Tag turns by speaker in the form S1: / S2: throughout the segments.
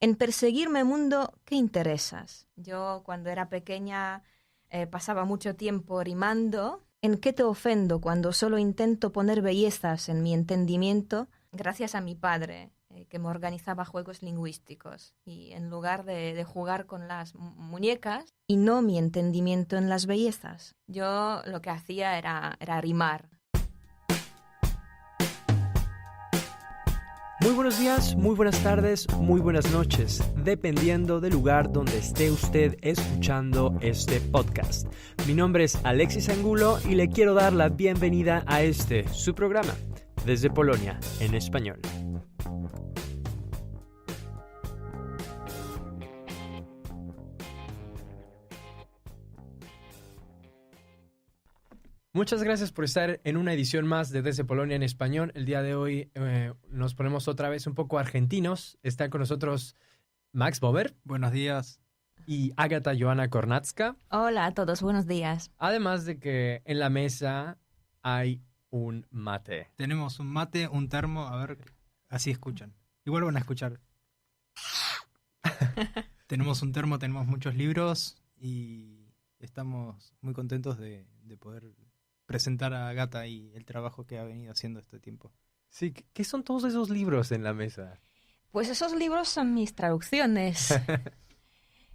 S1: en perseguirme mundo que interesas. Yo cuando era pequeña pasaba mucho tiempo rimando. ¿En qué te ofendo cuando solo intento poner bellezas en mi entendimiento? Gracias a mi padre, que me organizaba juegos lingüísticos. Y en lugar de jugar con las muñecas y no mi entendimiento en las bellezas, yo lo que hacía era rimar.
S2: Muy buenos días, muy buenas tardes, muy buenas noches, dependiendo del lugar donde esté usted escuchando este podcast. Mi nombre es Alexis Angulo y le quiero dar la bienvenida a su programa, Desde Polonia, en español. Muchas gracias por estar en una edición más de Desde Polonia en español. El día de hoy nos ponemos otra vez un poco argentinos. Está con nosotros Max Bober.
S3: Buenos días.
S2: Y Ágata Joana Kornacka.
S1: Hola a todos, buenos días.
S2: Además de que en la mesa hay un mate.
S3: Tenemos un mate, un termo, a ver, así escuchan. Igual van a escuchar. Tenemos un termo, tenemos muchos libros y estamos muy contentos de poder presentar a Ágata y el trabajo que ha venido haciendo este tiempo.
S2: Sí, ¿qué son todos esos libros en la mesa?
S1: Pues esos libros son mis traducciones.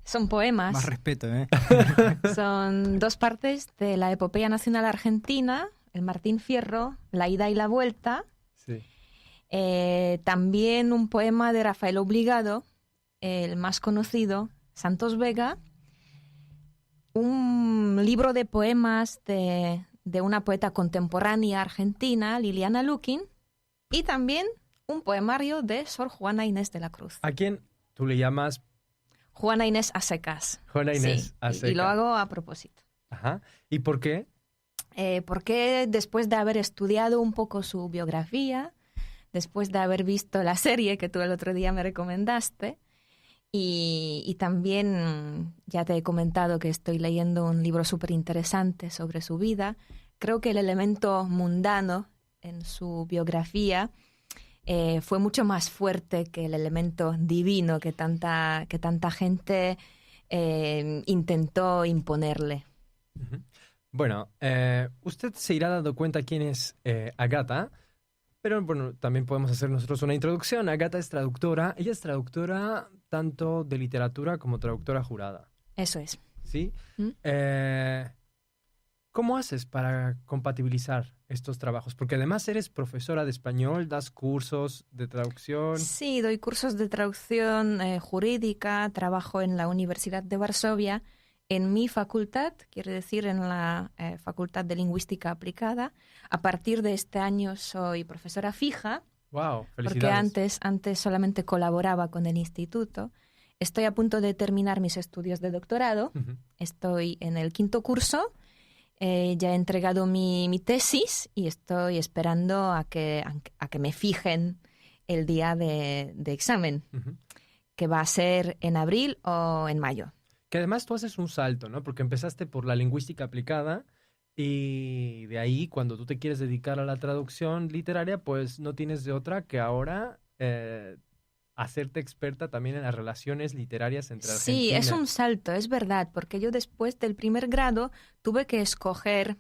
S1: Son poemas.
S3: Más respeto, ¿eh?
S1: Son dos partes de la epopeya nacional argentina, el Martín Fierro, La ida y la vuelta.
S2: Sí.
S1: También un poema de Rafael Obligado, el más conocido, Santos Vega. Un libro de poemas de una poeta contemporánea argentina, Liliana Lukin, y también un poemario de Sor Juana Inés de la Cruz.
S2: ¿A quién tú le llamas?
S1: Juana Inés a secas.
S2: Juana Inés
S1: sí,
S2: a secas.
S1: Y lo hago a propósito.
S2: Ajá. ¿Y por qué?
S1: Porque después de haber estudiado un poco su biografía, después de haber visto la serie que tú el otro día me recomendaste, y también ya te he comentado que estoy leyendo un libro súper interesante sobre su vida. Creo que el elemento mundano en su biografía fue mucho más fuerte que el elemento divino que tanta gente intentó imponerle.
S2: Uh-huh. Bueno, usted se irá dando cuenta quién es Ágata. Pero bueno, también podemos hacer nosotros una introducción. Ágata es traductora. Ella es traductora tanto de literatura como traductora jurada.
S1: Eso es.
S2: ¿Sí? ¿Cómo haces para compatibilizar estos trabajos? Porque además eres profesora de español, das cursos de traducción.
S1: Sí, doy cursos de traducción jurídica, trabajo en la Universidad de Varsovia, en mi facultad, quiere decir en la Facultad de Lingüística Aplicada. A partir de este año soy profesora fija.
S2: ¡Wow!
S1: Porque
S2: ¡Felicidades!
S1: antes solamente colaboraba con el instituto. Estoy a punto de terminar mis estudios de doctorado.
S2: Uh-huh.
S1: Estoy en el 5º curso. Ya he entregado mi tesis y estoy esperando a que me fijen el día de examen,
S2: Uh-huh.
S1: que va a ser en abril o en mayo.
S2: Que además tú haces un salto, ¿no? Porque empezaste por la lingüística aplicada y de ahí, cuando tú te quieres dedicar a la traducción literaria, pues no tienes de otra que ahora hacerte experta también en las relaciones literarias entre Argentina.
S1: Sí, es un salto, es verdad, porque yo después del primer grado tuve que escoger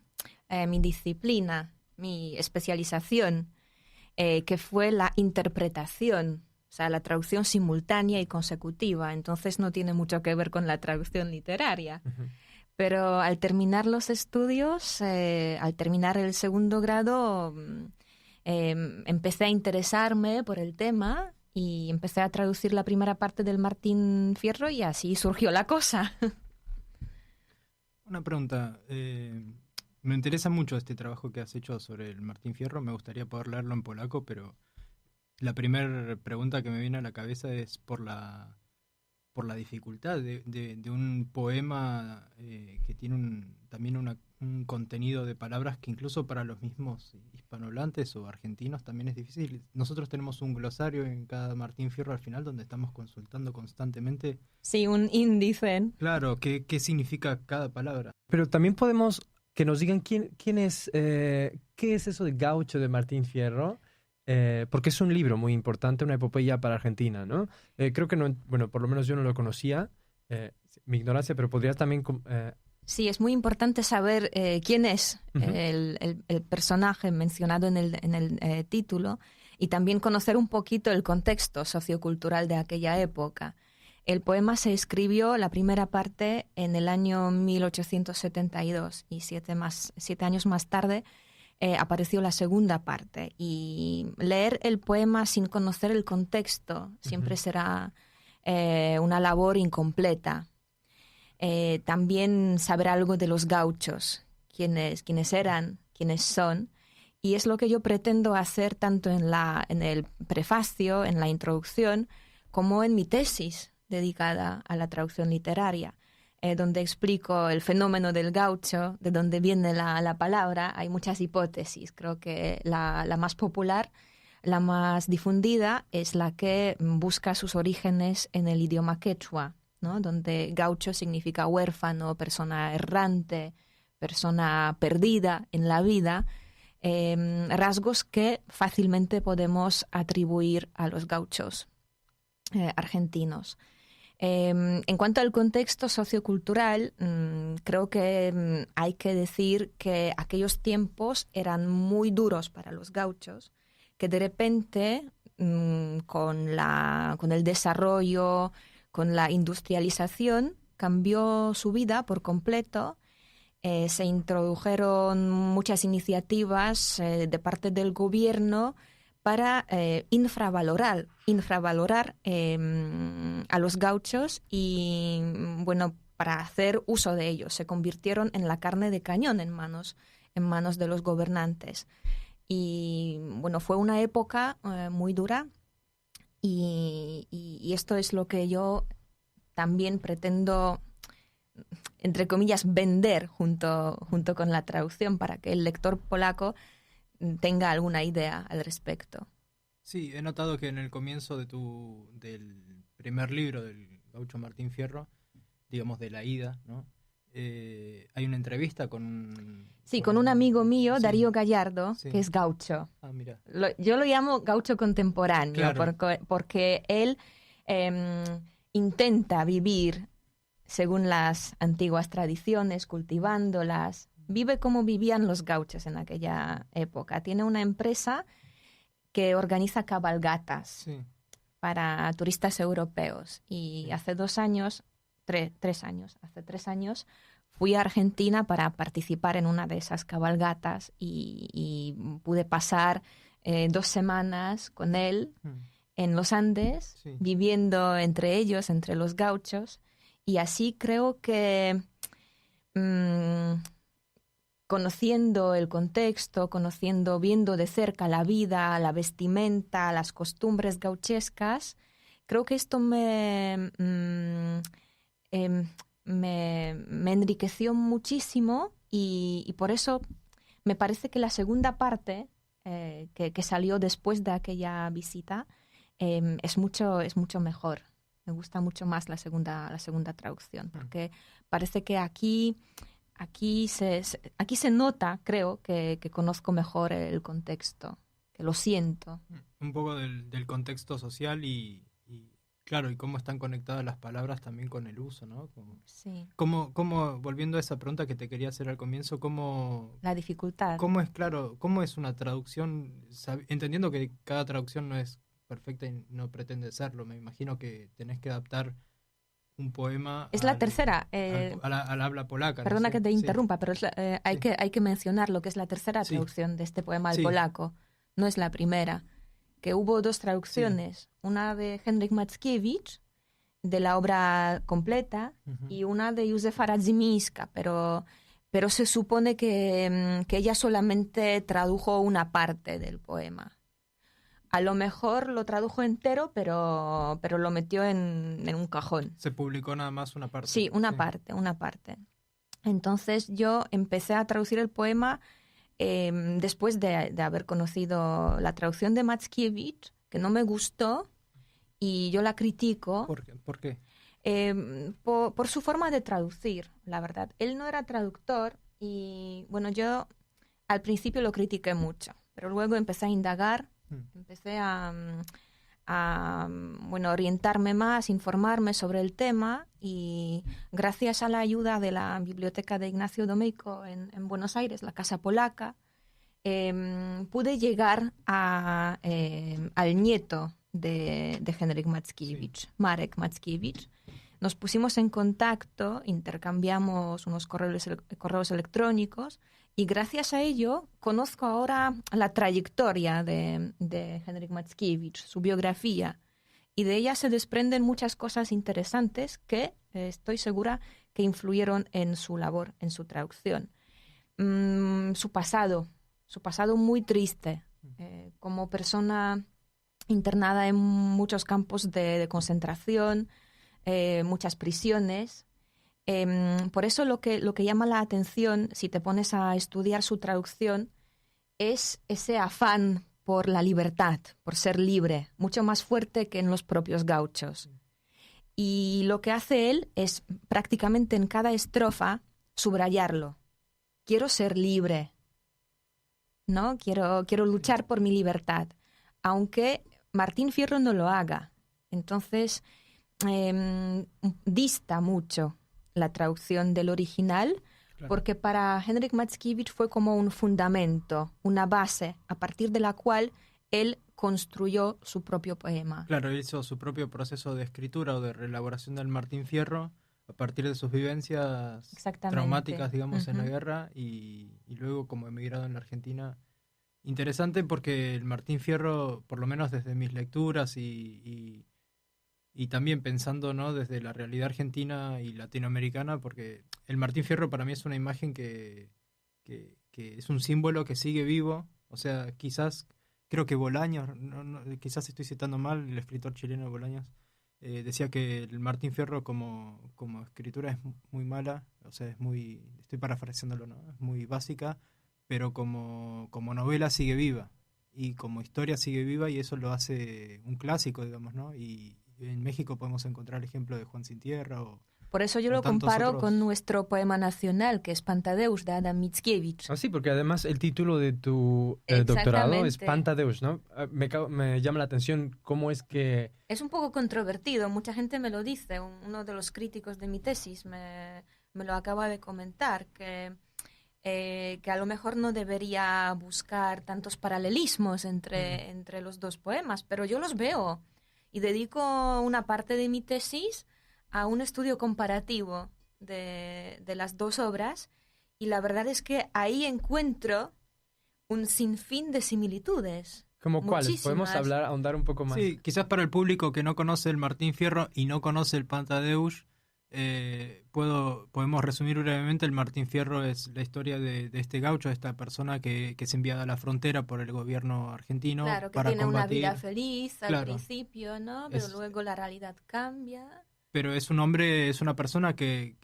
S1: mi disciplina, mi especialización, que fue la interpretación. O sea, la traducción simultánea y consecutiva, entonces no tiene mucho que ver con la traducción literaria.
S2: Uh-huh.
S1: Pero al terminar los estudios, al terminar el 2º grado, empecé a interesarme por el tema y empecé a traducir la primera parte del Martín Fierro y así surgió la cosa.
S3: Una pregunta. Me interesa mucho este trabajo que has hecho sobre el Martín Fierro. Me gustaría poder leerlo en polaco, pero la primera pregunta que me viene a la cabeza es por la dificultad de un poema que tiene también un contenido de palabras que incluso para los mismos hispanohablantes o argentinos también es difícil. Nosotros tenemos un glosario en cada Martín Fierro al final donde estamos consultando constantemente.
S1: Sí, un índice.
S3: Claro, qué significa cada palabra.
S2: Pero también podemos que nos digan quién es, qué es eso de gaucho de Martín Fierro porque es un libro muy importante, una epopeya para Argentina, ¿no? Creo que no, bueno, por lo menos yo no lo conocía, mi ignorancia, pero podrías también...
S1: Sí, es muy importante saber quién es el personaje mencionado en el título y también conocer un poquito el contexto sociocultural de aquella época. El poema se escribió, la primera parte, en el año 1872 y 7 años más tarde apareció la segunda parte. Y leer el poema sin conocer el contexto siempre será una labor incompleta. También saber algo de los gauchos, quiénes eran, quiénes son. Y es lo que yo pretendo hacer tanto en el prefacio, en la introducción, como en mi tesis dedicada a la traducción literaria, donde explico el fenómeno del gaucho, de dónde viene la palabra. Hay muchas hipótesis. Creo que la más popular, la más difundida, es la que busca sus orígenes en el idioma quechua, ¿no? Donde gaucho significa huérfano, persona errante, persona perdida en la vida, rasgos que fácilmente podemos atribuir a los gauchos argentinos. En cuanto al contexto sociocultural, creo que hay que decir que aquellos tiempos eran muy duros para los gauchos, que de repente con el desarrollo, con la industrialización, cambió su vida por completo. Se introdujeron muchas iniciativas de parte del gobierno para infravalorar a los gauchos y, bueno, para hacer uso de ellos. Se convirtieron en la carne de cañón en manos de los gobernantes. Y, bueno, fue una época muy dura y esto es lo que yo también pretendo, entre comillas, vender junto con la traducción para que el lector polaco tenga alguna idea al respecto.
S3: Sí, he notado que en el comienzo del primer libro del gaucho Martín Fierro, digamos de la ida, ¿no? Hay una entrevista con...
S1: Sí, con un amigo mío,
S3: sí.
S1: Darío Gallardo,
S3: Sí.
S1: que es gaucho.
S3: Ah, mira.
S1: Yo lo llamo gaucho contemporáneo,
S3: Claro.
S1: porque él intenta vivir según las antiguas tradiciones, cultivándolas. Vive como vivían los gauchos en aquella época. Tiene una empresa que organiza cabalgatas
S3: Sí.
S1: para turistas europeos. Y hace 2 años, hace 3 años, fui a Argentina para participar en una de esas cabalgatas y pude pasar 2 semanas con él en los Andes,
S3: Sí.
S1: viviendo entre ellos, entre los gauchos. Y así creo que conociendo el contexto, viendo de cerca la vida, la vestimenta, las costumbres gauchescas, creo que esto me enriqueció muchísimo y por eso me parece que la segunda parte que salió después de aquella visita es mucho mejor. Me gusta mucho más la segunda traducción, porque parece que aquí se nota, creo, que conozco mejor el contexto, que lo siento.
S3: Un poco del contexto social y claro, y cómo están conectadas las palabras también con el uso, ¿no?
S1: Sí.
S3: ¿Cómo, volviendo a esa pregunta que te quería hacer al comienzo,
S1: La dificultad.
S3: cómo es una traducción? Entendiendo que cada traducción no es perfecta y no pretende serlo, me imagino que tenés que adaptar un poema
S1: Es la tercera.
S3: al habla polaca.
S1: Perdona
S3: no sé.
S1: que te
S3: Sí.
S1: interrumpa, pero hay que mencionar lo que es la tercera
S3: Sí.
S1: traducción de este poema al
S3: Sí.
S1: polaco. No es la primera. Que hubo 2 traducciones. Una de Henryk Mackiewicz, de la obra completa,
S3: Ujú.
S1: y una de Józefa Radzimińska, pero se supone que ella solamente tradujo una parte del poema. A lo mejor lo tradujo entero, pero lo metió en un cajón.
S3: Se publicó nada más una parte.
S1: Sí, una parte. Entonces yo empecé a traducir el poema después de haber conocido la traducción de Mackiewicz, que no me gustó, y yo la critico.
S3: ¿Por qué?
S1: Por su forma de traducir, la verdad. Él no era traductor y, bueno, yo al principio lo critiqué mucho, pero luego empecé a indagar Empecé bueno, orientarme más, informarme sobre el tema, y gracias a la ayuda de la biblioteca de Ignacio Domeyko en Buenos Aires, la Casa Polaca, pude llegar al nieto de Henryk Mackiewicz,
S3: Sí.
S1: Marek Mackiewicz. Nos pusimos en contacto, intercambiamos unos correos electrónicos, y gracias a ello conozco ahora la trayectoria de Henryk Mackiewicz, su biografía, y de ella se desprenden muchas cosas interesantes que estoy segura que influyeron en su labor, en su traducción. Su pasado muy triste, como persona internada en muchos campos de concentración, muchas prisiones. Por eso lo que llama la atención, si te pones a estudiar su traducción, es ese afán por la libertad, por ser libre, mucho más fuerte que en los propios gauchos. Y lo que hace él es prácticamente en cada estrofa subrayarlo. Quiero ser libre, ¿no? Quiero luchar por mi libertad, aunque Martín Fierro no lo haga. Entonces, dista mucho la traducción del original,
S3: Claro.
S1: porque para Henryk Mackiewicz fue como un fundamento, una base, a partir de la cual él construyó su propio poema.
S3: Claro, hizo su propio proceso de escritura o de reelaboración del Martín Fierro a partir de sus vivencias
S1: Exactamente.
S3: traumáticas, digamos, en la
S1: Ujú.
S3: guerra, y luego como emigrado en la Argentina. Interesante porque el Martín Fierro, por lo menos desde mis lecturas y también pensando, ¿no?, desde la realidad argentina y latinoamericana, porque el Martín Fierro para mí es una imagen que es un símbolo que sigue vivo. O sea, quizás, creo que Bolaños, quizás estoy citando mal, el escritor chileno Bolaños, decía que el Martín Fierro como escritura es muy mala, o sea, estoy parafraseándolo, ¿no? Es muy básica, pero como novela sigue viva, y como historia sigue viva, y eso lo hace un clásico, digamos, ¿no? Y en México podemos encontrar el ejemplo de Juan Sin Tierra
S1: Por eso yo
S3: o
S1: lo
S3: tantos
S1: comparo
S3: otros.
S1: con nuestro poema nacional, que es Pantadeus, de Adam Mickiewicz.
S2: Ah, sí, porque además el título de tu doctorado es
S1: Exactamente.
S2: Pantadeus, ¿no? Me llama la atención cómo es que...
S1: Es un poco controvertido, mucha gente me lo dice. Uno de los críticos de mi tesis me lo acaba de comentar, que a lo mejor no debería buscar tantos paralelismos entre los dos poemas, pero yo los veo y dedico una parte de mi tesis a un estudio comparativo de las dos obras, y la verdad es que ahí encuentro un sinfín de similitudes.
S2: ¿Cómo cuáles? ¿Podemos
S1: Muchísimas.
S2: ahondar un poco más?
S3: Sí, quizás para el público que no conoce el Martín Fierro y no conoce el Pantadeus, podemos resumir brevemente. El Martín Fierro es la historia de este gaucho, de esta persona que es enviada a la frontera por el gobierno argentino
S1: Claro, que
S3: para
S1: tiene una
S3: combatir.
S1: vida feliz al
S3: Claro.
S1: principio, ¿no? Pero
S3: Es-
S1: luego la realidad cambia.
S3: Pero es un hombre, es una persona que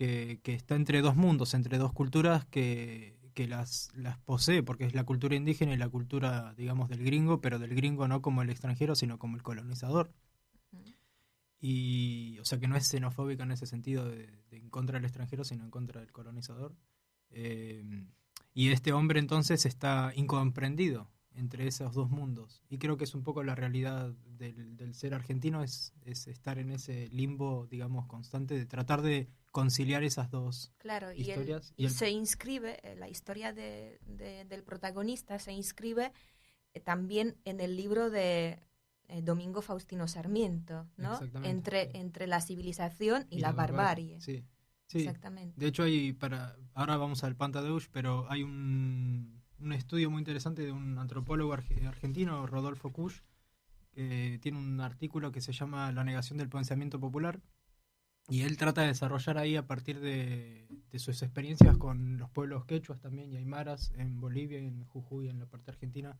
S3: está entre dos mundos, entre dos culturas que las posee, porque es la cultura indígena y la cultura, digamos, del gringo, pero del gringo no como el extranjero, sino como el colonizador.
S1: Ujú.
S3: Y, o sea, que no es xenofóbica en ese sentido de en contra del extranjero, sino en contra del colonizador. Y este hombre entonces está incomprendido entre esos dos mundos. Y creo que es un poco la realidad del ser argentino, es estar en ese limbo, digamos, constante de tratar de conciliar esas dos
S1: Claro,
S3: historias.
S1: y se inscribe, la historia del protagonista se inscribe también en el libro de Domingo Faustino Sarmiento, ¿no?
S3: Exactamente, sí.
S1: Entre la civilización y la barbarie.
S3: Sí, sí.
S1: Exactamente.
S3: De hecho, ahora vamos al Pantadeus, pero hay un estudio muy interesante de un antropólogo argentino, Rodolfo Kusch, que tiene un artículo que se llama La negación del pensamiento popular, y él trata de desarrollar ahí, a partir de sus experiencias con los pueblos quechuas también y aymaras en Bolivia, en Jujuy, en la parte argentina,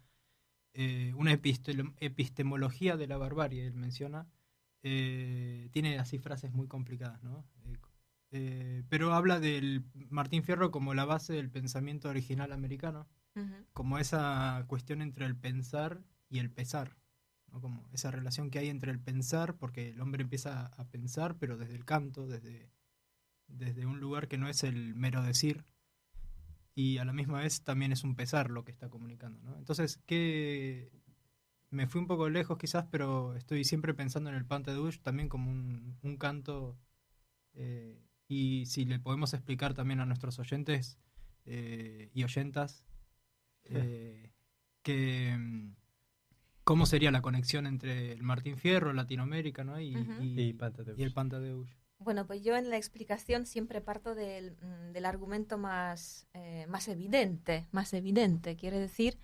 S3: una epistemología de la barbarie. Él menciona, tiene así frases muy complicadas, ¿no? Pero habla del Martín Fierro como la base del pensamiento original americano,
S1: Ujú.
S3: como esa cuestión entre el pensar y el pesar, ¿no? Como esa relación que hay entre el pensar, porque el hombre empieza a pensar, pero desde el canto, desde un lugar que no es el mero decir, y a la misma vez también es un pesar lo que está comunicando, ¿no? Entonces, me fui un poco lejos quizás, pero estoy siempre pensando en el Pantadeusz también como un canto, y si le podemos explicar también a nuestros oyentes y oyentas que cómo sería la conexión entre el Martín Fierro, Latinoamérica, ¿no? y el Pantadeusz.
S1: Bueno, pues yo en la explicación siempre parto del argumento más evidente. Quiere decir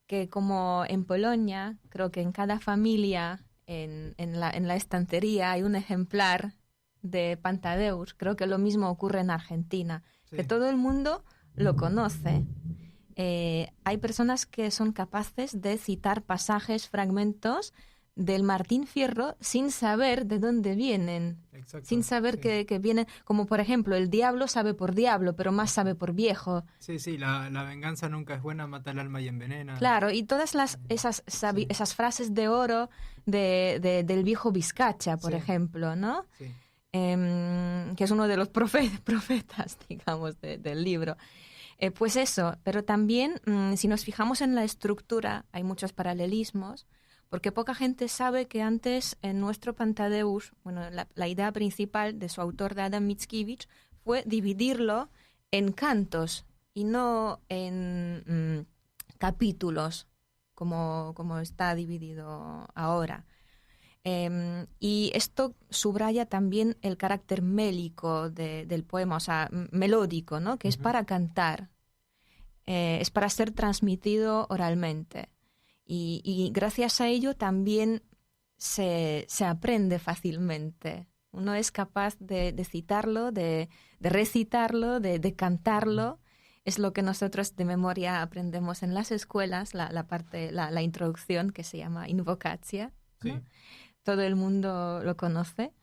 S1: que como en Polonia, creo que en cada familia, en la estantería hay un ejemplar de Pantadeusz. Creo que lo mismo ocurre en Argentina, sí, que todo el mundo lo conoce. Hay personas que son capaces de citar pasajes, fragmentos del Martín Fierro sin saber de dónde vienen. Exacto, sin saber sí, que vienen, como por ejemplo, el diablo sabe por diablo, pero más sabe por viejo.
S3: Sí, la venganza nunca es buena, mata el alma y envenena.
S1: Claro, y todas esas frases de oro del viejo Vizcacha, por ejemplo, ¿no? Sí. Que es uno de los profetas, digamos, del libro. Pues eso, pero también si nos fijamos en la estructura, hay muchos paralelismos, porque poca gente sabe que antes en nuestro Pantadeusz, bueno, la idea principal de su autor, de Adam Mickiewicz, fue dividirlo en cantos y no en capítulos, como está dividido ahora. Y esto subraya también el carácter mélico del poema, o sea, melódico, ¿no? Que es para cantar, es para ser transmitido oralmente. Y gracias a ello también se aprende fácilmente. Uno es capaz de citarlo, de recitarlo, de cantarlo. Es lo que nosotros de memoria aprendemos en las escuelas, la introducción que se llama invocatia, ¿no? Sí. Todo el mundo lo conoce.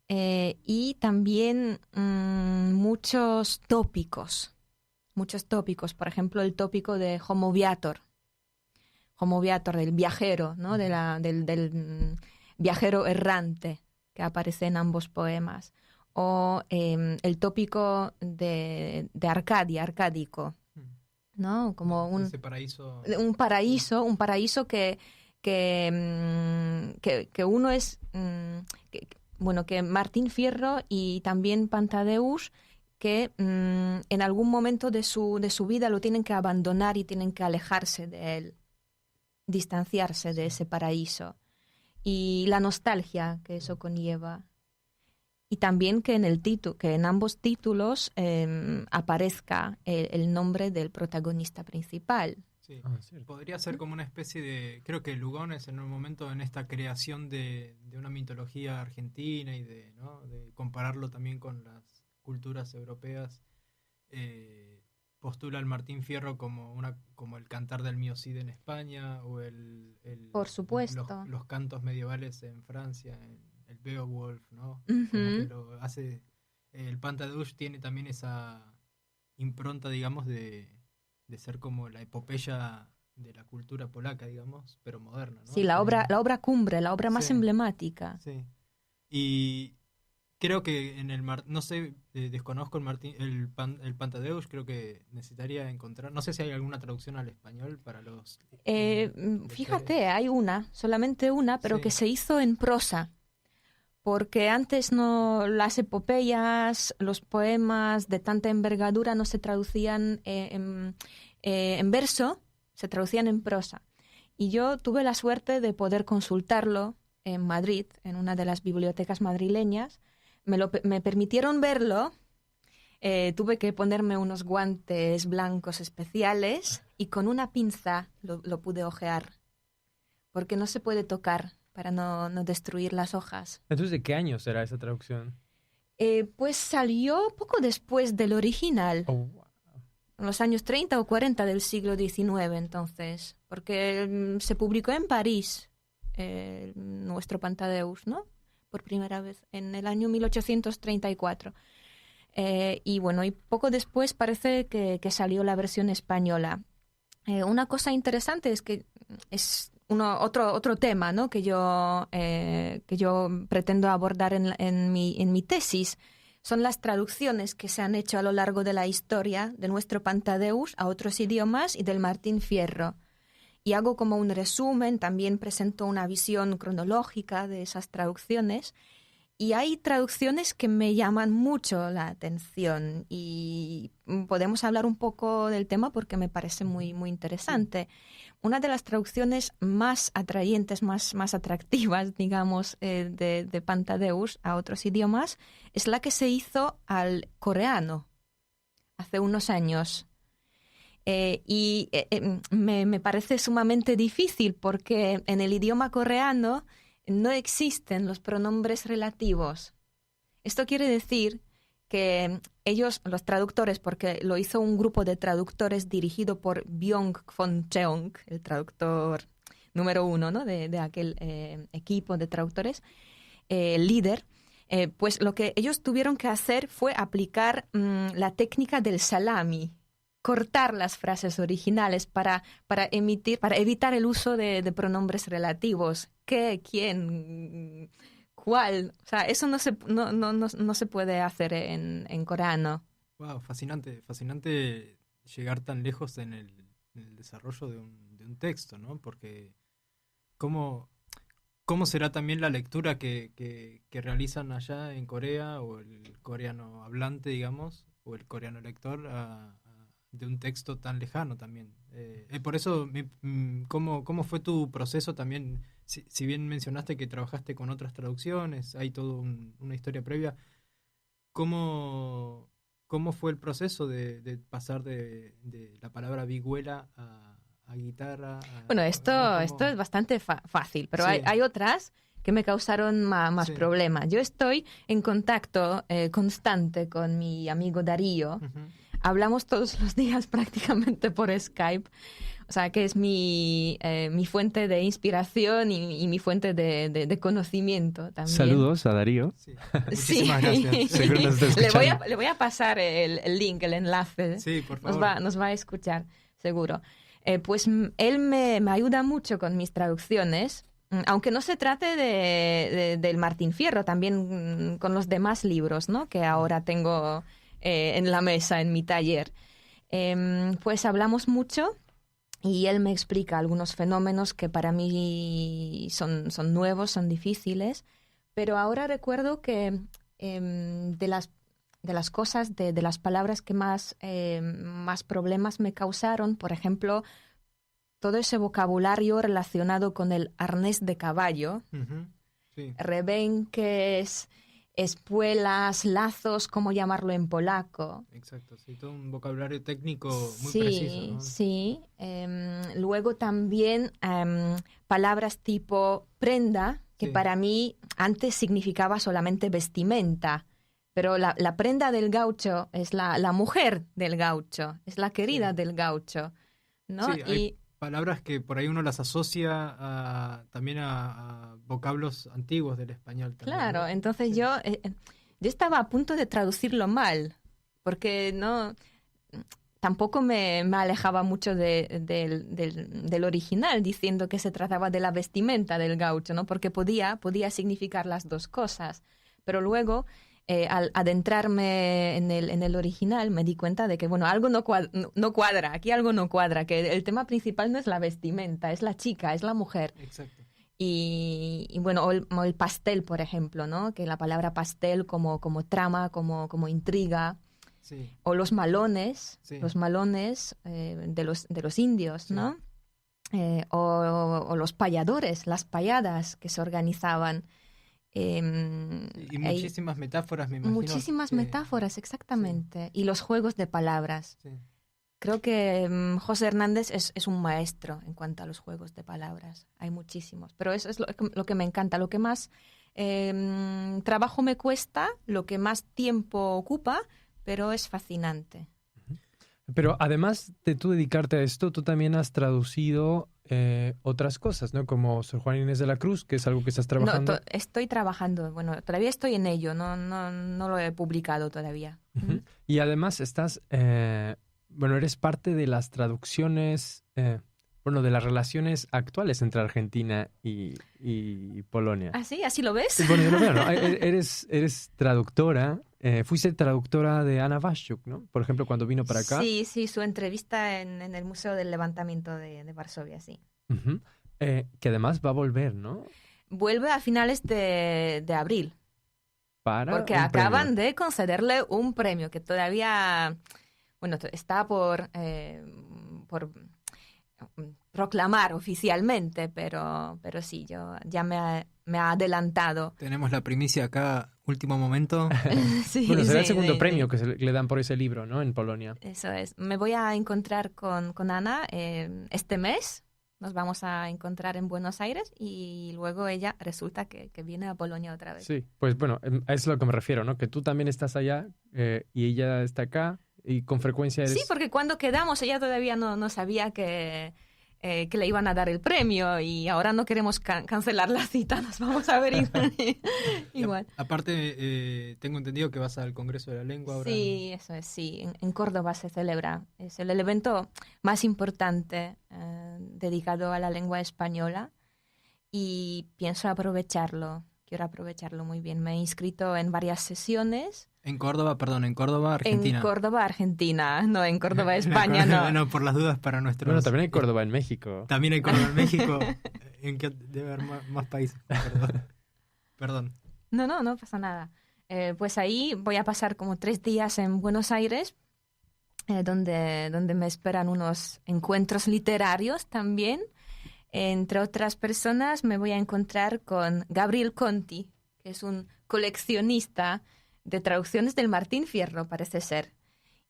S1: Y también muchos tópicos, por ejemplo, el tópico de Homo Viator, del viajero, ¿no? Del viajero errante, que aparece en ambos poemas. O el tópico de Arcadia, arcádico, ¿no? Como
S3: ese paraíso.
S1: Un paraíso que uno es, que Martín Fierro y también Pantadeusz, que en algún momento de su vida lo tienen que abandonar y tienen que alejarse de él, distanciarse de ese paraíso, y la nostalgia que eso conlleva. Y también que en ambos títulos aparezca el nombre del protagonista principal.
S3: Sí. Podría ser como una especie de, creo que Lugones en un momento en esta creación de una mitología argentina y de compararlo también con las culturas europeas, postula al Martín Fierro como el cantar del Mio Cid en España, o
S1: por supuesto,
S3: los cantos medievales en Francia, el Beowulf, ¿no? Como que lo hace. El Pantadeusz tiene también esa impronta, digamos, de ser como la epopeya de la cultura polaca, digamos, pero moderna, ¿no?
S1: Sí, la obra cumbre, la obra más emblemática.
S3: Sí. Y creo que en no sé, desconozco el Pantadeusz, creo que necesitaría encontrar, no sé si hay alguna traducción al español para los...
S1: fíjate, hay solamente una, pero que se hizo en prosa, porque antes las epopeyas, los poemas de tanta envergadura no se traducían en verso, se traducían en prosa. Y yo tuve la suerte de poder consultarlo en Madrid, en una de las bibliotecas madrileñas. Me permitieron verlo, tuve que ponerme unos guantes blancos especiales y con una pinza lo pude hojear, porque no se puede tocar para no destruir las hojas.
S2: Entonces, ¿de qué año será esa traducción?
S1: Pues salió poco después del original, en los años 30 o 40 del siglo XIX, entonces, porque se publicó en París, nuestro Pantadeusz, ¿no? Por primera vez, en el año 1834. Y bueno, y poco después parece que salió la versión española. Una cosa interesante es que es otro tema, ¿no? que yo pretendo abordar en mi tesis. Son las traducciones que se han hecho a lo largo de la historia de nuestro Pantadeusz a otros idiomas y del Martín Fierro. y hago como un resumen, también presento una visión cronológica de esas traducciones. Y hay traducciones que me llaman mucho la atención y podemos hablar un poco del tema porque me parece muy, muy interesante. Una de las traducciones más atrayentes, más atractivas, digamos, de Pantadeus a otros idiomas es la que se hizo al coreano hace unos años. Me parece sumamente difícil porque en el idioma coreano no existen los pronombres relativos. Esto quiere decir que ellos, los traductores, porque lo hizo un grupo de traductores dirigido por Byung-Kwon Cheong, el traductor número 1, ¿no? de aquel equipo de traductores, líder, pues lo que ellos tuvieron que hacer fue aplicar la técnica del salami, cortar las frases originales para evitar el uso de pronombres relativos. ¿Qué? ¿Quién? ¿Cuál? O sea, eso no se puede hacer en coreano.
S3: Wow, fascinante llegar tan lejos en el desarrollo de un texto, ¿no? Porque ¿cómo será también la lectura que realizan allá en Corea, o el coreano hablante, digamos, o el coreano lector de un texto tan lejano también? Por eso, ¿cómo fue tu proceso también? Si bien mencionaste que trabajaste con otras traducciones, hay toda una historia previa. ¿Cómo fue el proceso de pasar de la palabra vihuela a guitarra?
S1: Bueno, esto es bastante fácil, pero
S3: sí.
S1: hay otras que me causaron más
S3: sí.
S1: problemas. Yo estoy en contacto constante con mi amigo Darío.
S3: Uh-huh.
S1: Hablamos todos los días prácticamente por Skype. O sea, que es mi fuente de inspiración y mi fuente de conocimiento también.
S2: Saludos a Darío.
S3: Sí. Muchísimas gracias.
S2: Seguro nos está escuchando.
S1: Le voy a pasar el link, el enlace.
S3: Sí, por favor.
S1: Nos va a escuchar, seguro. Pues él me ayuda mucho con mis traducciones, aunque no se trate del Martín Fierro, también con los demás libros, ¿no? Que ahora tengo en la mesa, en mi taller. Pues hablamos mucho. Y él me explica algunos fenómenos que para mí son nuevos, son difíciles, pero ahora recuerdo que de las cosas, de las palabras que más problemas me causaron, por ejemplo, todo ese vocabulario relacionado con el arnés de caballo,
S3: uh-huh. Sí.
S1: rebenques, espuelas, lazos, ¿cómo llamarlo en polaco?
S3: Exacto, sí, todo un vocabulario técnico muy
S1: sí,
S3: preciso, ¿no?
S1: Sí, luego también palabras tipo prenda, que
S3: sí.
S1: para mí antes significaba solamente vestimenta, pero la prenda del gaucho es la mujer del gaucho, es la querida
S3: sí.
S1: del gaucho, ¿no?
S3: Sí, hay palabras que por ahí uno las asocia también a vocablos antiguos del español también,
S1: claro,
S3: ¿no?
S1: entonces
S3: sí.
S1: yo estaba a punto de traducirlo mal, porque tampoco me alejaba mucho del original, diciendo que se trataba de la vestimenta del gaucho, ¿no? Porque podía significar las dos cosas, pero luego al adentrarme en el original me di cuenta de que, bueno, algo no cuadra, aquí algo no cuadra, que el tema principal no es la vestimenta, es la chica, es la mujer.
S3: Exacto.
S1: Y bueno, o el pastel, por ejemplo, ¿no? Que la palabra pastel como trama, como intriga.
S3: Sí.
S1: O los malones,
S3: sí.
S1: De los indios, sí. ¿no? O los payadores, las payadas que se organizaban.
S3: Y muchísimas metáforas, me imagino.
S1: Muchísimas metáforas, exactamente. Sí. Y los juegos de palabras.
S3: Sí.
S1: Creo que José Hernández es un maestro en cuanto a los juegos de palabras. Hay muchísimos. Pero eso es lo que me encanta. Lo que más trabajo me cuesta, lo que más tiempo ocupa, pero es fascinante.
S2: Pero además de tú dedicarte a esto, tú también has traducido otras cosas, ¿no? Como Sor Juana Inés de la Cruz, que es algo que estás trabajando.
S1: No, estoy trabajando. Bueno, todavía estoy en ello. No lo he publicado todavía.
S2: Uh-huh. Y además estás... eres parte de las traducciones... de las relaciones actuales entre Argentina y Polonia.
S1: ¿Ah, sí? ¿Así lo ves?
S2: Bueno, yo lo veo, ¿no? Eres traductora fuiste traductora de Ana Vashchuk, ¿no? Por ejemplo, cuando vino para acá.
S1: Sí, sí, su entrevista en el Museo del Levantamiento de Varsovia, sí.
S2: Uh-huh. Que además va a volver, ¿no?
S1: Vuelve a finales de abril.
S2: Para
S1: porque
S2: un
S1: acaban
S2: premio.
S1: de concederle un premio que todavía, bueno, está por proclamar oficialmente, pero sí, yo ya me ha adelantado.
S3: Tenemos la primicia acá, último momento.
S1: Sí,
S2: Bueno, será el
S1: sí,
S2: segundo
S1: sí,
S2: premio
S1: sí.
S2: que le dan por ese libro, ¿no? En Polonia.
S1: Eso es. Me voy a encontrar con Ana este mes. Nos vamos a encontrar en Buenos Aires y luego ella resulta que viene a Polonia otra vez.
S2: Sí, pues bueno, a eso es a lo que me refiero, ¿no? Que tú también estás allá y ella está acá y con frecuencia eres...
S1: Sí, porque cuando quedamos ella todavía no sabía que le iban a dar el premio y ahora no queremos cancelar la cita, nos vamos a ver igual.
S3: Aparte, tengo entendido que vas al Congreso de la Lengua ahora.
S1: Sí, eso es, sí. En Córdoba se celebra. Es el evento más importante dedicado a la lengua española y pienso aprovecharlo. Quiero aprovecharlo muy bien. Me he inscrito en varias sesiones.
S3: En Córdoba, Argentina.
S1: En Córdoba, Argentina. No, en Córdoba, España, no.
S3: No, por las dudas para nuestros...
S2: Bueno, también hay Córdoba en México.
S3: También hay Córdoba en México. En que debe haber más países. Perdón.
S1: No pasa nada. Pues ahí voy a pasar como 3 días en Buenos Aires, donde me esperan unos encuentros literarios también. Entre otras personas me voy a encontrar con Gabriel Conti, que es un coleccionista de traducciones del Martín Fierro, parece ser.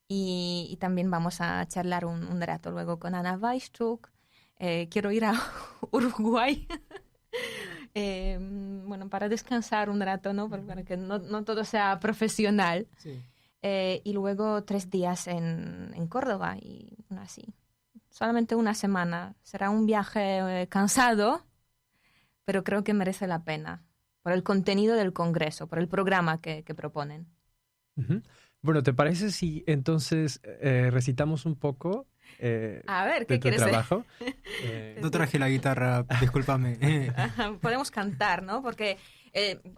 S1: Y también vamos a charlar un rato luego con Ana Vashchuk. Quiero ir a Uruguay. Bueno, para descansar un rato, ¿no? Para que no todo sea profesional.
S3: Sí.
S1: Y luego 3 días en Córdoba y así. Solamente una semana. Será un viaje cansado, pero creo que merece la pena. Por el contenido del Congreso, por el programa que proponen.
S2: Uh-huh. Bueno, ¿te parece si entonces recitamos un poco
S1: a ver,
S2: de
S1: ¿qué
S2: tu
S1: quieres
S2: trabajo?
S3: No traje la guitarra, discúlpame.
S1: Podemos cantar, ¿no? Porque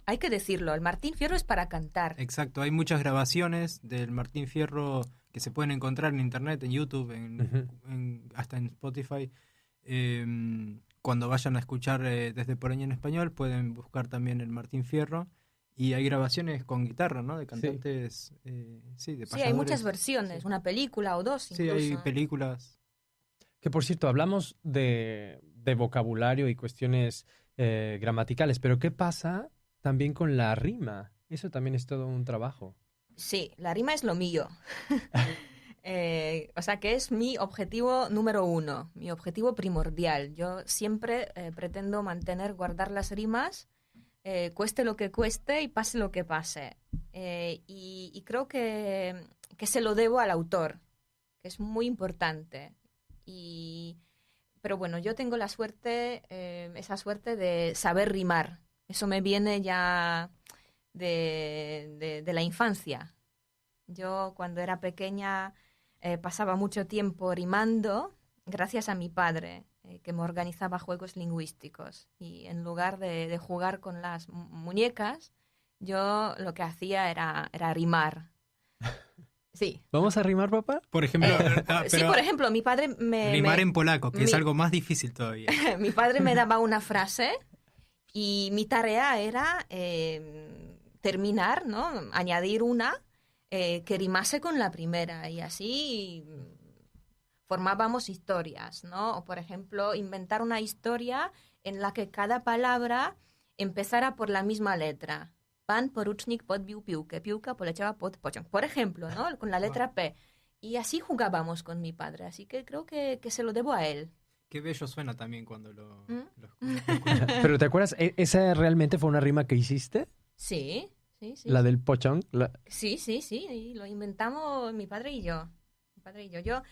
S1: hay que decirlo, el Martín Fierro es para cantar.
S3: Exacto, hay muchas grabaciones del Martín Fierro que se pueden encontrar en internet, en YouTube, hasta en Spotify. Cuando vayan a escuchar desde Polonia en español, pueden buscar también el Martín Fierro. Y hay grabaciones con guitarra, ¿no? De cantantes, de payadores.
S1: Sí, hay muchas versiones, una película o 2 incluso.
S3: Sí, hay películas.
S2: Que por cierto, hablamos de vocabulario y cuestiones gramaticales, pero ¿qué pasa también con la rima? Eso también es todo un trabajo.
S1: Sí, la rima es lo mío. O sea que es mi objetivo número 1, mi objetivo primordial. Yo siempre pretendo guardar las rimas, cueste lo que cueste y pase lo que pase. Y creo que se lo debo al autor, que es muy importante. Pero bueno, yo tengo la suerte, esa suerte de saber rimar. Eso me viene ya de la infancia. Yo cuando era pequeña pasaba mucho tiempo rimando gracias a mi padre, que me organizaba juegos lingüísticos. Y en lugar de jugar con las muñecas, yo lo que hacía era rimar. Sí.
S2: ¿Vamos a rimar, papá?
S3: Por ejemplo,
S1: sí, por ejemplo, mi padre
S3: rimar en polaco, que es algo más difícil todavía.
S1: Mi padre me daba una frase y mi tarea era terminar, ¿no? Añadir una que rimase con la primera y así formábamos historias, ¿no? O por ejemplo, inventar una historia en la que cada palabra empezara por la misma letra. Pan porucznik podbił piłkę, piłka poleciała pod pociąg. Por ejemplo, ¿no? Con la letra P. Y así jugábamos con mi padre, así que creo que se lo debo a él.
S3: Qué bello suena también cuando lo
S2: Pero ¿te acuerdas? ¿Esa realmente fue una rima que hiciste?
S1: Sí.
S2: La del pochón.
S1: Sí, y lo inventamos mi padre y yo. Yo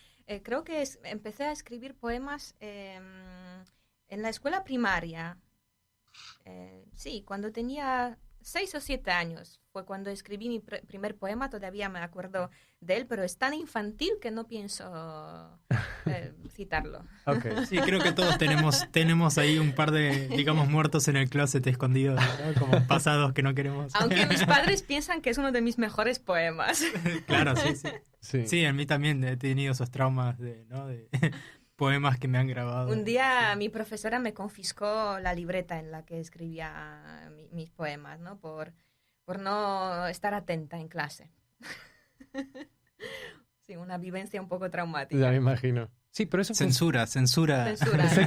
S1: creo que empecé a escribir poemas en la escuela primaria. Sí, cuando tenía 6 o 7 años fue cuando escribí mi primer poema, todavía me acuerdo de él, pero es tan infantil que no pienso citarlo.
S2: Okay.
S3: Sí, creo que todos tenemos ahí un par de, digamos, muertos en el closet escondidos, ¿no? Como pasados que no queremos.
S1: Aunque mis padres piensan que es uno de mis mejores poemas.
S3: Claro, sí. Sí, en mí también he tenido esos traumas de poemas que me han grabado.
S1: Un día mi profesora me confiscó la libreta en la que escribía mis poemas, ¿no? Por no estar atenta en clase. Sí, una vivencia un poco traumática.
S2: Ya me imagino. Sí, pero eso
S3: Censura.
S1: Censura, sí.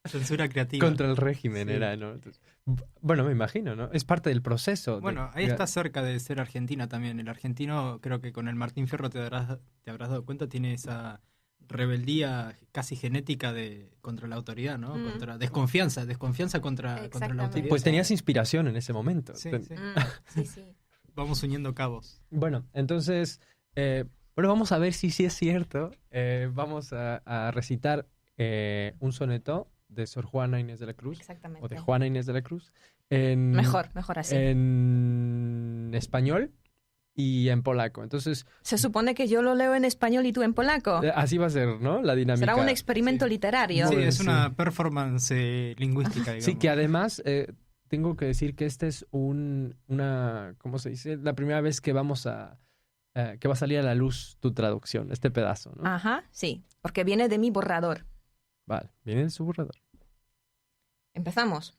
S3: Censura creativa.
S2: Contra el régimen
S3: Sí.
S2: era, ¿no? Entonces, bueno, me imagino, ¿no? Es parte del proceso.
S3: Bueno, ahí está cerca de ser Argentina también. El argentino, creo que con el Martín Fierro te habrás dado cuenta, tiene esa rebeldía casi genética contra la autoridad, ¿no?
S1: Mm.
S3: Contra desconfianza contra la
S1: Exactamente.
S3: autoridad.
S2: Pues tenías inspiración en ese momento.
S3: Sí, sí.
S1: Sí.
S3: Vamos uniendo cabos.
S2: Bueno, entonces, vamos a ver si sí es cierto. Vamos a recitar un soneto de Sor Juana Inés de la Cruz,
S1: Exactamente.
S2: o de Juana Inés de la Cruz,
S1: Mejor así.
S2: en español y en polaco. Entonces,
S1: Se supone que yo lo leo en español y tú en polaco.
S2: así va a ser, ¿no? La dinámica.
S1: Será un experimento
S3: Sí.
S1: literario.
S3: Sí,
S2: Muy bien,
S3: es una performance lingüística, digamos.
S2: Sí, que además tengo que decir que esta es una, ¿cómo se dice? La primera vez que que va a salir a la luz tu traducción, este pedazo, ¿no?
S1: Ajá, sí, porque viene de mi borrador.
S2: Vale, viene de su borrador.
S1: Empezamos.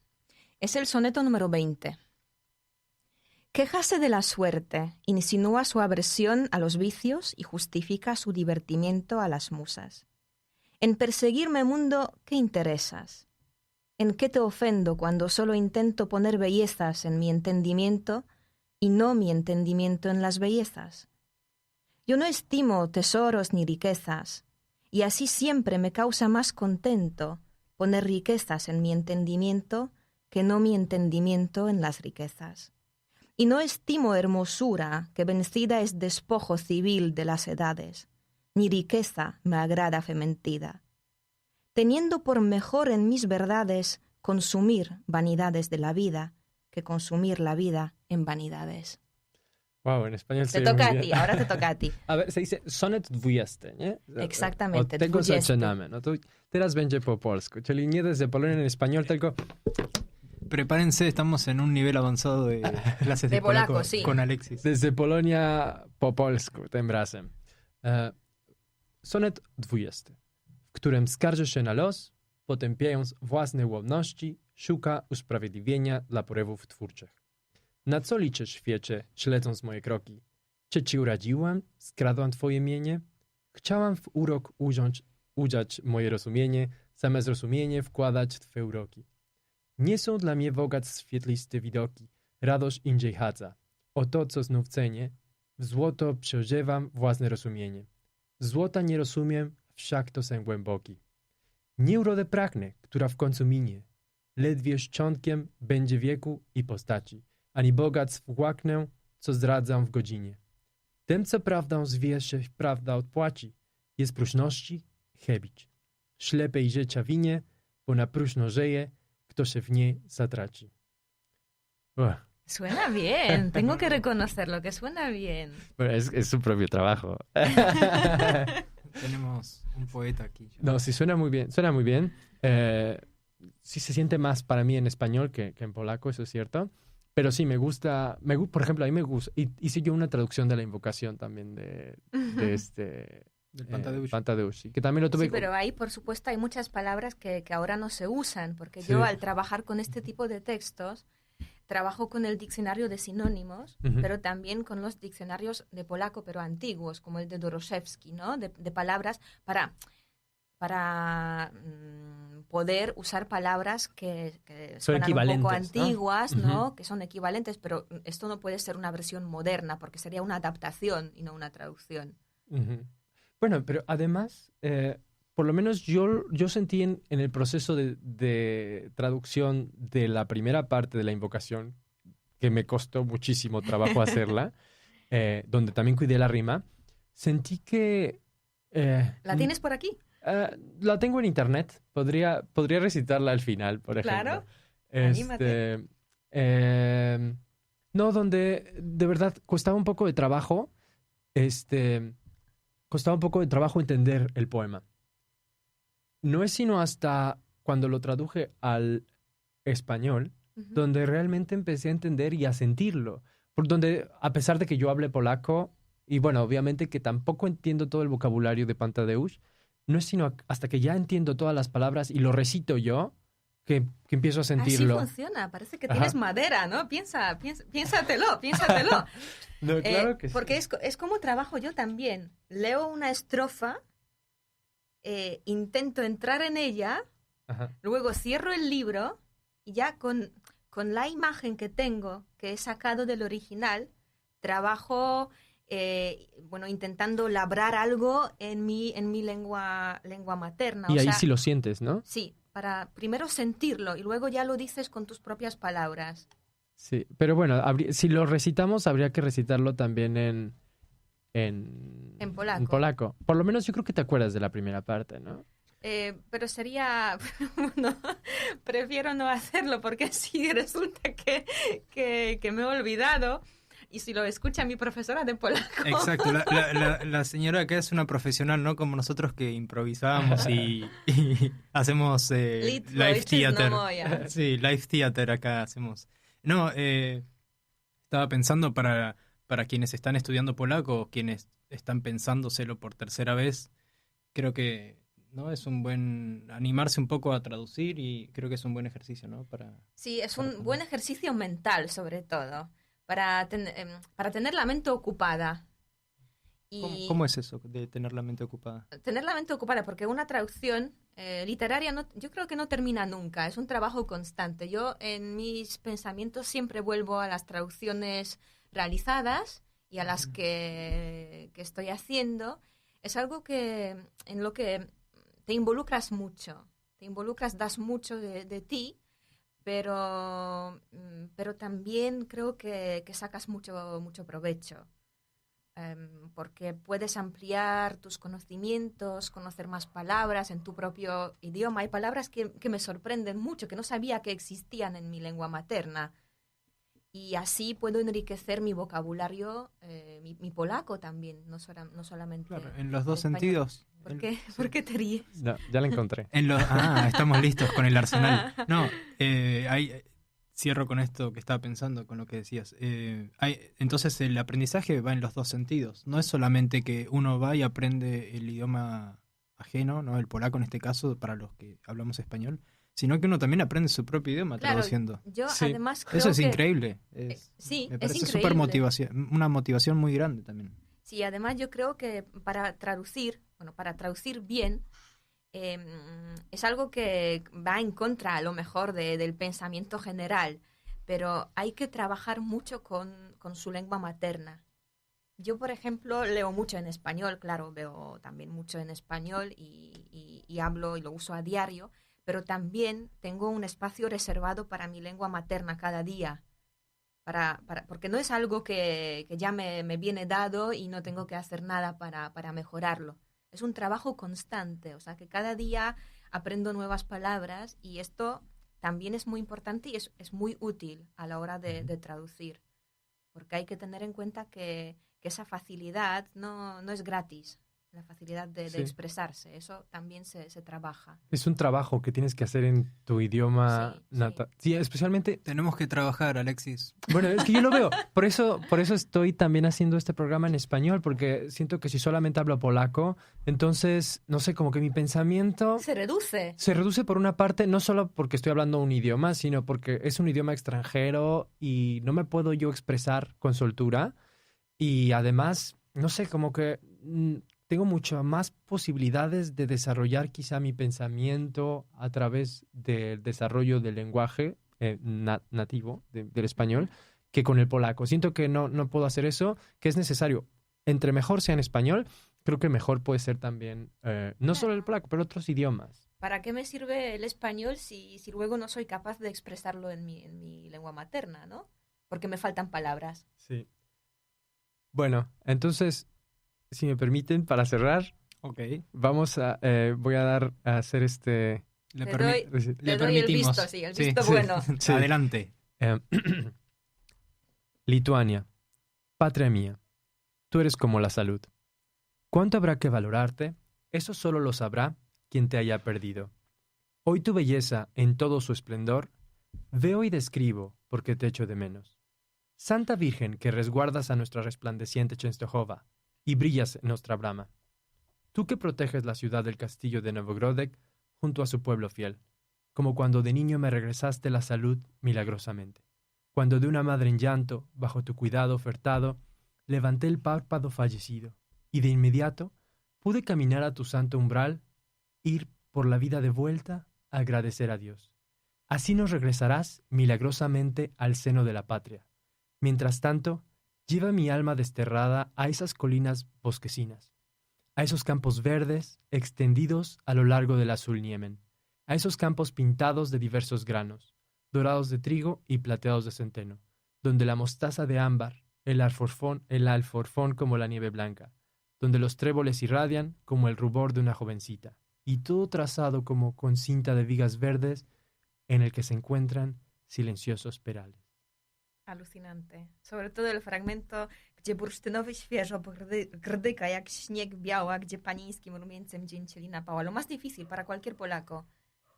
S1: Es el soneto número 20. Quéjase de la suerte, insinúa su aversión a los vicios y justifica su divertimiento a las musas. En perseguirme, mundo, ¿qué interesas? ¿En qué te ofendo cuando solo intento poner bellezas en mi entendimiento y no mi entendimiento en las bellezas? Yo no estimo tesoros ni riquezas, y así siempre me causa más contento poner riquezas en mi entendimiento que no mi entendimiento en las riquezas. Y no estimo hermosura, que vencida es despojo civil de las edades, ni riqueza me agrada fementida. Teniendo por mejor en mis verdades consumir vanidades de la vida, que consumir la vida en vanidades.
S2: Wow, en español
S1: Te
S2: se
S1: toca a ti, ahora te toca a ti.
S2: A ver, se dice sonet 20, nie?
S1: Exactamente,
S2: O tego
S1: 20.
S2: zaczynamy. No to teraz będzie po polsku, czyli nie desde Polonia en español, tylko
S3: Prepárense, estamos en un nivel awansado de clases de,
S1: De polaco, sí.
S3: con Alexis.
S2: desde Polonia po polsku, tym razem. Sonet 20, w którym skarży się na los, potępiając własne łomności, szuka usprawiedliwienia dla porywów twórczych. Na co liczysz, świecie, śledząc moje kroki? Czy ci uradziłam, skradłam twoje mienie? Chciałam w urok udziać moje rozumienie, zamiast rozumienie wkładać w twe uroki. Nie są dla mnie bogactw świetliste widoki, radość indziej chadza. O to, co znów cenię, w złoto przeżywam własne rozumienie. Złota nie rozumiem, wszak to sen głęboki. Nie urodę pragnę, która w końcu minie. Ledwie szczątkiem będzie wieku i postaci, ani bogactw łaknę, co zdradzam w godzinie. Tym, co prawdą zwie się, prawda odpłaci, jest próżności chebić. Ślepej życia winie, bo na próżno żyje, kto się w niej zatraci.
S1: Suena bien, tengo que reconocerlo, que suena bien.
S2: Bueno, es su propio trabajo.
S3: Tenemos un poeta aquí.
S2: No, sí, suena muy bien. Suena muy bien. Sí se siente más para mí en español que en polaco, eso es cierto. Pero sí, me gusta. Por ejemplo, a mí me gusta. Hice yo una traducción de la invocación también de
S3: Del Pantadeusz.
S2: Pantadeusz, que también lo tuve.
S1: Sí, pero ahí, por supuesto, hay muchas palabras que ahora no se usan, porque
S2: Sí.
S1: yo al trabajar con este tipo de textos, trabajo con el diccionario de sinónimos,
S2: Ujú.
S1: pero también con los diccionarios de polaco, pero antiguos, como el de Doroszewski, ¿no? De palabras para poder usar palabras que suenan un poco
S2: equivalentes, ¿no?
S1: antiguas, ¿no?
S2: Ujú.
S1: Que son equivalentes, pero esto no puede ser una versión moderna, porque sería una adaptación y no una traducción.
S2: Ujú. Bueno, pero además, por lo menos yo sentí en el proceso de traducción de la primera parte de la invocación, que me costó muchísimo trabajo hacerla, donde también cuidé la rima, sentí que...
S1: ¿La tienes por aquí?
S2: La tengo en internet, podría recitarla al final, por ejemplo.
S1: Claro, anímate.
S2: No, donde de verdad costaba un poco de trabajo, costaba un poco de trabajo entender el poema. No es sino hasta cuando lo traduje al español, donde realmente empecé a entender y a sentirlo. Por donde, a pesar de que yo hable polaco, y bueno, obviamente que tampoco entiendo todo el vocabulario de Pantadeusz, no es sino hasta que ya entiendo todas las palabras y lo recito yo, que empiezo a sentirlo.
S1: Así funciona, parece que tienes madera, ¿no? Piénsatelo.
S2: No, claro que
S1: porque
S2: sí.
S1: es como trabajo yo también. Leo una estrofa, intento entrar en ella,
S2: Ajá.
S1: luego cierro el libro y ya con la imagen que tengo, que he sacado del original, trabajo, intentando labrar algo en mi lengua materna.
S2: Y
S1: o
S2: ahí
S1: sea,
S2: sí lo sientes, ¿no?
S1: Sí, para primero sentirlo y luego ya lo dices con tus propias palabras.
S2: Sí, pero bueno, si lo recitamos, habría que recitarlo también
S1: En polaco.
S2: En polaco. Por lo menos yo creo que te acuerdas de la primera parte, ¿no?
S1: Pero sería... no, prefiero no hacerlo porque si resulta que me he olvidado y si lo escucha mi profesora de polaco...
S3: Exacto, la señora acá es una profesional, ¿no? Como nosotros que improvisamos y hacemos live theater. Sí, live theater acá hacemos. No, estaba pensando para quienes están estudiando polaco o quienes están pensándoselo por tercera vez, creo que no es un buen animarse un poco a traducir y creo que es un buen ejercicio, ¿no?
S1: Sí, es un buen ejercicio mental sobre todo, para tener la mente ocupada. Y
S3: ¿Cómo es eso de tener la mente ocupada?
S1: Tener la mente ocupada, porque una traducción literaria yo creo que no termina nunca, es un trabajo constante. Yo en mis pensamientos siempre vuelvo a las traducciones realizadas y a las que estoy haciendo. Es algo en lo que te involucras mucho, das mucho de ti, pero también creo que sacas mucho provecho. Porque puedes ampliar tus conocimientos, conocer más palabras en tu propio idioma. Hay palabras que me sorprenden mucho, que no sabía que existían en mi lengua materna. Y así puedo enriquecer mi vocabulario, mi polaco también, no solamente...
S3: Claro, en los dos
S1: español.
S3: sentidos.
S1: ¿Por qué te ríes?
S2: No, ya la encontré.
S3: Estamos listos con el arsenal. No, cierro con esto que estaba pensando, con lo que decías. Entonces el aprendizaje va en los dos sentidos. No es solamente que uno va y aprende el idioma ajeno, ¿no? El polaco en este caso, para los que hablamos español, sino que uno también aprende su propio idioma traduciendo.
S1: Yo además creo
S3: eso es
S1: que...
S3: increíble.
S1: Sí,
S3: me parece
S1: es
S3: súper
S1: increíble.
S3: una motivación muy grande también.
S1: Sí, además yo creo que para traducir bien, es algo que va en contra a lo mejor del pensamiento general, pero hay que trabajar mucho con su lengua materna. Yo, por ejemplo, leo mucho en español, claro, veo también mucho en español y hablo y lo uso a diario, pero también tengo un espacio reservado para mi lengua materna cada día, porque no es algo que ya me viene dado y no tengo que hacer nada para mejorarlo. Es un trabajo constante, o sea que cada día aprendo nuevas palabras y esto también es muy importante y es muy útil a la hora de traducir, porque hay que tener en cuenta que esa facilidad no es gratis, la facilidad de expresarse, eso también se trabaja.
S2: Es un trabajo que tienes que hacer en tu idioma natal. Sí, especialmente...
S3: Tenemos que trabajar, Alexis.
S2: Bueno, es que yo lo veo. Por eso estoy también haciendo este programa en español, porque siento que si solamente hablo polaco, entonces, no sé, como que mi pensamiento...
S1: Se reduce.
S2: Se reduce por una parte, no solo porque estoy hablando un idioma, sino porque es un idioma extranjero y no me puedo yo expresar con soltura. Y además, no sé, como que... tengo muchas más posibilidades de desarrollar quizá mi pensamiento a través del desarrollo del lenguaje nativo del español que con el polaco. Siento que no puedo hacer eso, que es necesario. Entre mejor sea en español, creo que mejor puede ser también, no solo el polaco, pero otros idiomas.
S1: ¿Para qué me sirve el español si luego no soy capaz de expresarlo en mi lengua materna, ¿no? Porque me faltan palabras.
S2: Sí. Bueno, entonces... Si me permiten, para cerrar, voy a hacer
S1: Le doy el visto, el visto bueno.
S3: Sí. Adelante.
S2: Lituania, patria mía, tú eres como la salud. ¿Cuánto habrá que valorarte? Eso solo lo sabrá quien te haya perdido. Hoy tu belleza en todo su esplendor veo y describo porque te echo de menos. Santa Virgen que resguardas a nuestra resplandeciente Częstochowa y brillas en nuestra brama. Tú que proteges la ciudad del castillo de Novogródek junto a su pueblo fiel, como cuando de niño me regresaste la salud milagrosamente. Cuando de una madre en llanto, bajo tu cuidado ofertado, levanté el párpado fallecido, y de inmediato pude caminar a tu santo umbral, ir por la vida de vuelta a agradecer a Dios. Así nos regresarás milagrosamente al seno de la patria. Mientras tanto, lleva mi alma desterrada a esas colinas bosquecinas, a esos campos verdes extendidos a lo largo del azul Niemen, a esos campos pintados de diversos granos, dorados de trigo y plateados de centeno, donde la mostaza de ámbar, el alforfón como la nieve blanca, donde los tréboles irradian como el rubor de una jovencita, y todo trazado como con cinta de vigas verdes en el que se encuentran silenciosos perales.
S1: Alucinante. Sobre todo el fragmento, gdzie bursztynowy świeżo grdyka jak śnieg biała, gdzie panieńskim rumieńcem dzień cieli napała. Lo más difícil para cualquier polaco.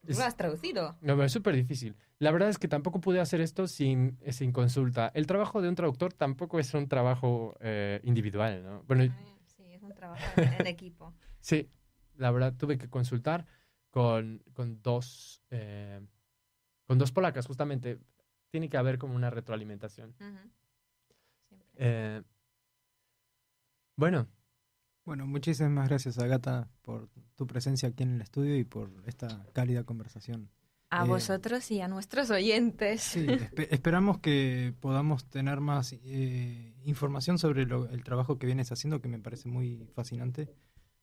S1: ¿Lo has traducido?
S2: No, es súper difícil. La verdad es que tampoco pude hacer esto sin consulta. El trabajo de un traductor tampoco es un trabajo individual, ¿no? Bueno,
S1: sí, es un trabajo en equipo.
S2: Sí, la verdad tuve que consultar con dos polacas, justamente. Tiene que haber como una retroalimentación.
S1: Siempre.
S2: Bueno,
S3: muchísimas gracias, Agata, por tu presencia aquí en el estudio y por esta cálida conversación.
S1: A vosotros y a nuestros oyentes.
S3: Sí, esperamos que podamos tener más información sobre el trabajo que vienes haciendo, que me parece muy fascinante.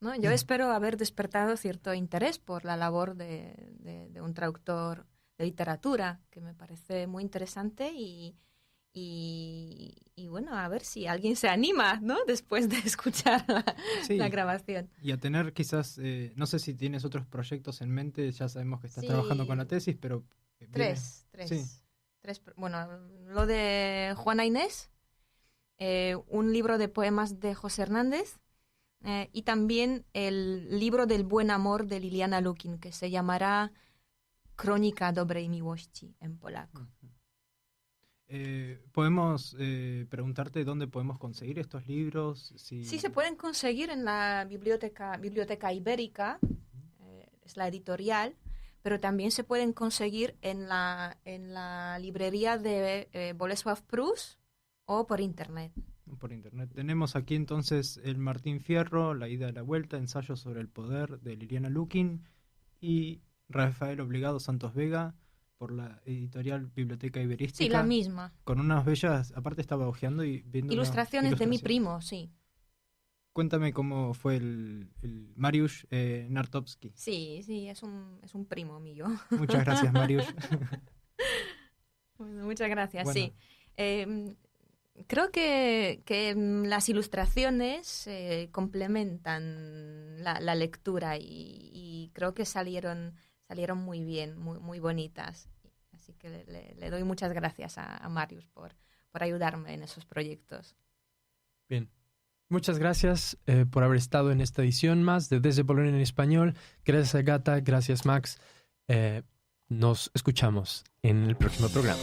S1: No, yo espero haber despertado cierto interés por la labor de un traductor de literatura, que me parece muy interesante y bueno, a ver si alguien se anima, ¿no? Después de escuchar la grabación.
S3: Y a tener quizás, no sé si tienes otros proyectos en mente, ya sabemos que estás trabajando con la tesis, pero...
S1: Tres. Bueno, lo de Juana Inés, un libro de poemas de José Hernández, y también el libro del buen amor de Liliana Lukin, que se llamará Kronika dobrej miłości en polaco.
S3: ¿Podemos preguntarte dónde podemos conseguir estos libros?
S1: Sí, se pueden conseguir en la Biblioteca Ibérica, es la editorial, pero también se pueden conseguir en la librería de Bolesław Prus o por internet.
S3: Por internet. Tenemos aquí entonces el Martín Fierro, La ida y la vuelta, Ensayo sobre el poder de Liliana Lukin y Rafael Obligado Santos Vega por la editorial Biblioteca Iberística.
S1: Sí, la misma.
S3: Con unas bellas, aparte estaba hojeando y viendo
S1: ilustraciones de mi primo, sí.
S3: Cuéntame cómo fue el Mariusz Nartowski.
S1: Sí, es un primo mío.
S3: Muchas gracias, Mariusz.
S1: Bueno, muchas gracias,
S3: bueno.
S1: Sí. Creo que las ilustraciones complementan la lectura y creo que salieron muy bien, muy bonitas. Así que le doy muchas gracias a Mariusz por ayudarme en esos proyectos.
S2: Bien. Muchas gracias por haber estado en esta edición más de Desde Polonia en Español. Gracias, Agata. Gracias, Max. Nos escuchamos en el próximo programa.